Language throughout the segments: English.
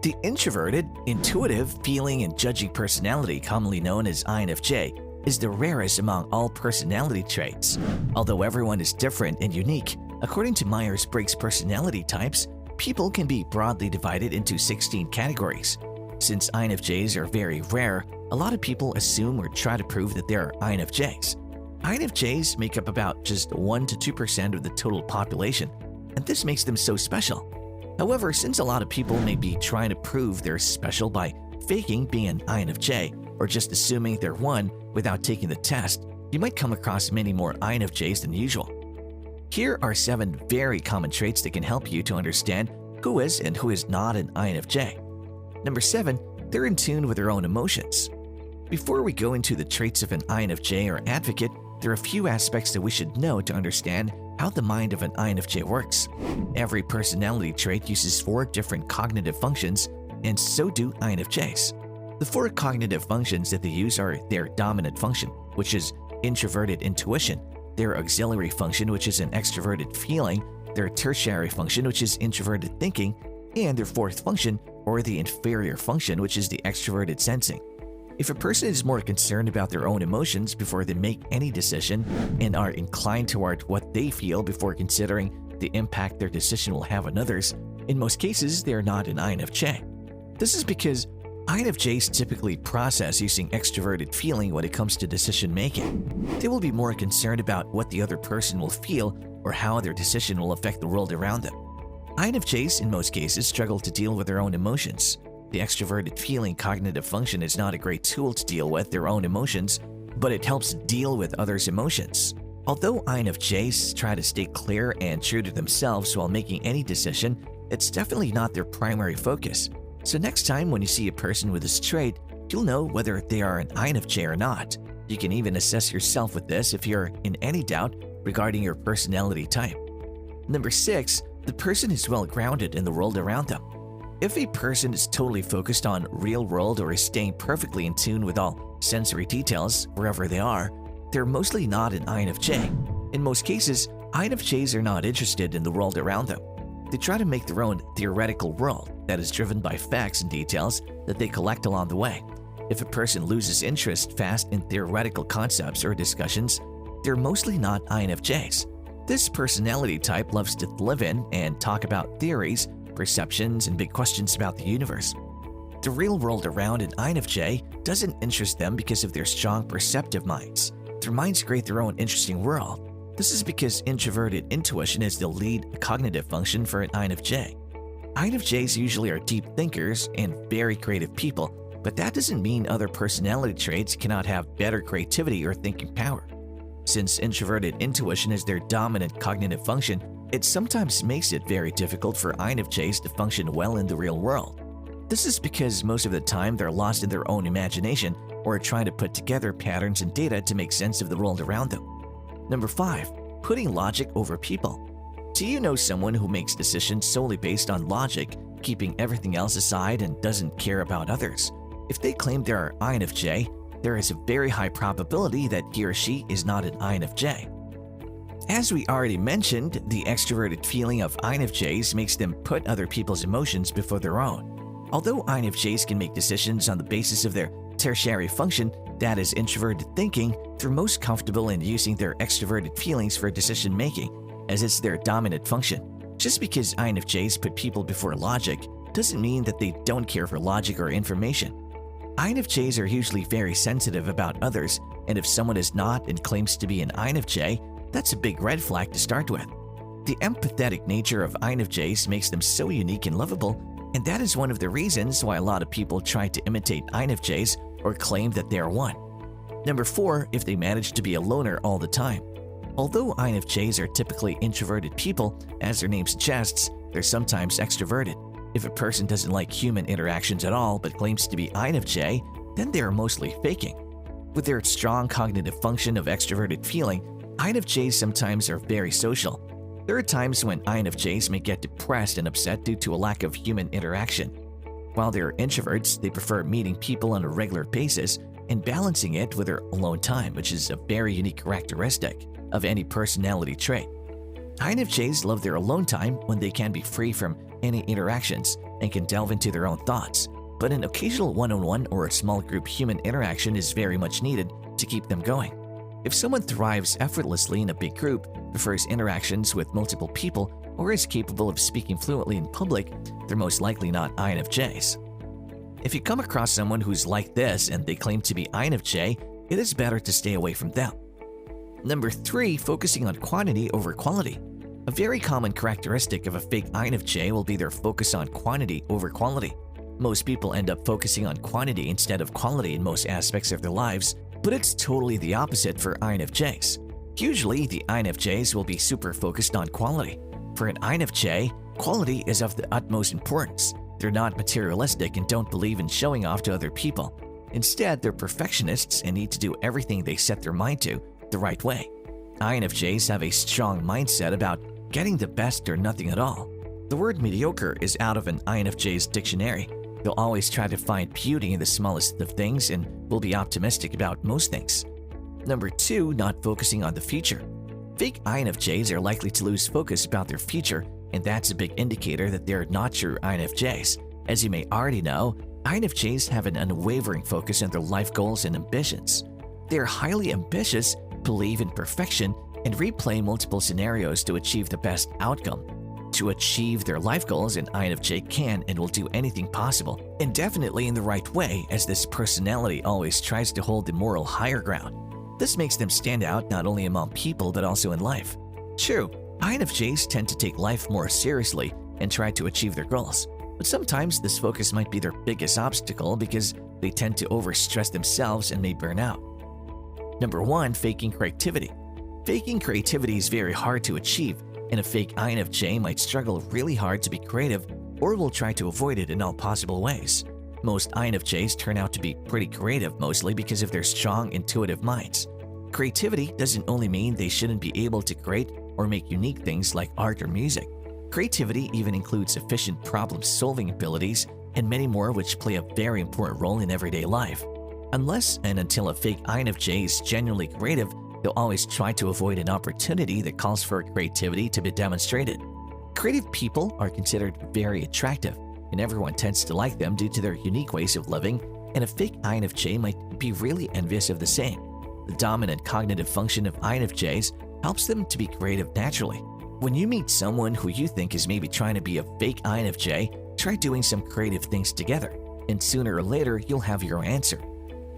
The introverted, intuitive, feeling, and judging personality, commonly known as INFJ, is the rarest among all personality traits. Although everyone is different and unique, according to Myers-Briggs personality types, people can be broadly divided into 16 categories. Since INFJs are very rare, a lot of people assume or try to prove that they are INFJs. INFJs make up about just 1 to 2% of the total population, and this makes them so special. However, since a lot of people may be trying to prove they're special by faking being an INFJ or just assuming they're one without taking the test, you might come across many more INFJs than usual. Here are 7 very common traits that can help you to understand who is and who is not an INFJ. Number 7, they're in tune with their own emotions. Before we go into the traits of an INFJ or advocate, there are a few aspects that we should know to understand how the mind of an INFJ works. Every personality trait uses 4 different cognitive functions, and so do INFJs. The 4 cognitive functions that they use are their dominant function, which is introverted intuition, their auxiliary function, which is an extroverted feeling, their tertiary function, which is introverted thinking, and their 4th function, or the inferior function, which is the extroverted sensing. If a person is more concerned about their own emotions before they make any decision and are inclined toward what they feel before considering the impact their decision will have on others, in most cases they are not an INFJ. This is because INFJs typically process using extroverted feeling when it comes to decision making. They will be more concerned about what the other person will feel or how their decision will affect the world around them. INFJs in most cases struggle to deal with their own emotions. The extroverted feeling cognitive function is not a great tool to deal with their own emotions, but it helps deal with others' emotions. Although INFJs try to stay clear and true to themselves while making any decision, it's definitely not their primary focus. So next time when you see a person with this trait, you'll know whether they are an INFJ or not. You can even assess yourself with this if you're in any doubt regarding your personality type. Number 6, the person is well grounded in the world around them. If a person is totally focused on real world or is staying perfectly in tune with all sensory details wherever they are, they're mostly not an INFJ. In most cases, INFJs are not interested in the world around them. They try to make their own theoretical world that is driven by facts and details that they collect along the way. If a person loses interest fast in theoretical concepts or discussions, they're mostly not INFJs. This personality type loves to live in and talk about theories, perceptions, and big questions about the universe. The real world around an INFJ doesn't interest them because of their strong perceptive minds. Their minds create their own interesting world. This is because introverted intuition is the lead cognitive function for an INFJ. INFJs usually are deep thinkers and very creative people, but that doesn't mean other personality traits cannot have better creativity or thinking power. Since introverted intuition is their dominant cognitive function, it sometimes makes it very difficult for INFJs to function well in the real world. This is because most of the time they're lost in their own imagination or trying to put together patterns and data to make sense of the world around them. Number 5, putting logic over people. Do you know someone who makes decisions solely based on logic, keeping everything else aside and doesn't care about others? If they claim they are INFJ, there is a very high probability that he or she is not an INFJ. As we already mentioned, the extroverted feeling of INFJs makes them put other people's emotions before their own. Although INFJs can make decisions on the basis of their tertiary function, that is introverted thinking, they're most comfortable in using their extroverted feelings for decision making, as it's their dominant function. Just because INFJs put people before logic doesn't mean that they don't care for logic or information. INFJs are usually very sensitive about others, and if someone is not and claims to be an INFJ, that's a big red flag to start with. The empathetic nature of INFJs makes them so unique and lovable, and that is one of the reasons why a lot of people try to imitate INFJs or claim that they are one. Number 4, if they manage to be a loner all the time. Although INFJs are typically introverted people, as their name suggests, they're sometimes extroverted. If a person doesn't like human interactions at all but claims to be INFJ, then they are mostly faking. With their strong cognitive function of extroverted feeling, INFJs sometimes are very social. There are times when INFJs may get depressed and upset due to a lack of human interaction. While they're introverts, they prefer meeting people on a regular basis and balancing it with their alone time, which is a very unique characteristic of any personality trait. INFJs love their alone time when they can be free from any interactions, and can delve into their own thoughts, but an occasional one-on-one or a small group human interaction is very much needed to keep them going. If someone thrives effortlessly in a big group, prefers interactions with multiple people, or is capable of speaking fluently in public, they're most likely not INFJs. If you come across someone who's like this and they claim to be INFJ, it is better to stay away from them. Number 3. Focusing on quantity over quality. A very common characteristic of a fake INFJ will be their focus on quantity over quality. Most people end up focusing on quantity instead of quality in most aspects of their lives, but it's totally the opposite for INFJs. Usually, the INFJs will be super focused on quality. For an INFJ, quality is of the utmost importance. They're not materialistic and don't believe in showing off to other people. Instead, they're perfectionists and need to do everything they set their mind to the right way. INFJs have a strong mindset about getting the best or nothing at all. The word mediocre is out of an INFJ's dictionary. They'll always try to find beauty in the smallest of things and will be optimistic about most things. Number 2. Not focusing on the future. Fake INFJs are likely to lose focus about their future, and that's a big indicator that they're not true INFJs. As you may already know, INFJs have an unwavering focus on their life goals and ambitions. They are highly ambitious, believe in perfection, and replay multiple scenarios to achieve the best outcome. To achieve their life goals, an INFJ can and will do anything possible, and definitely in the right way, as this personality always tries to hold the moral higher ground. This makes them stand out not only among people but also in life. True, INFJs tend to take life more seriously and try to achieve their goals, but sometimes this focus might be their biggest obstacle because they tend to overstress themselves and may burn out. Number 1. Faking creativity. Faking creativity is very hard to achieve, and a fake INFJ might struggle really hard to be creative or will try to avoid it in all possible ways. Most INFJs turn out to be pretty creative mostly because of their strong intuitive minds. Creativity doesn't only mean they shouldn't be able to create or make unique things like art or music. Creativity even includes efficient problem-solving abilities and many more which play a very important role in everyday life. Unless and until a fake INFJ is genuinely creative, they'll always try to avoid an opportunity that calls for creativity to be demonstrated. Creative people are considered very attractive, and everyone tends to like them due to their unique ways of living, and a fake INFJ might be really envious of the same. The dominant cognitive function of INFJs helps them to be creative naturally. When you meet someone who you think is maybe trying to be a fake INFJ, try doing some creative things together, and sooner or later you'll have your answer.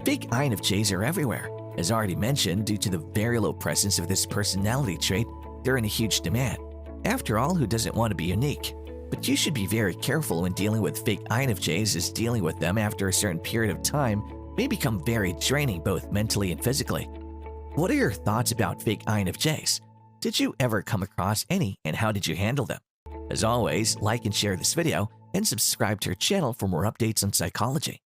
Fake INFJs are everywhere. As already mentioned, due to the very low presence of this personality trait, they're in a huge demand. After all, who doesn't want to be unique? But you should be very careful when dealing with fake INFJs, as dealing with them after a certain period of time may become very draining both mentally and physically. What are your thoughts about fake INFJs? Did you ever come across any, and how did you handle them? As always, like and share this video and subscribe to our channel for more updates on psychology.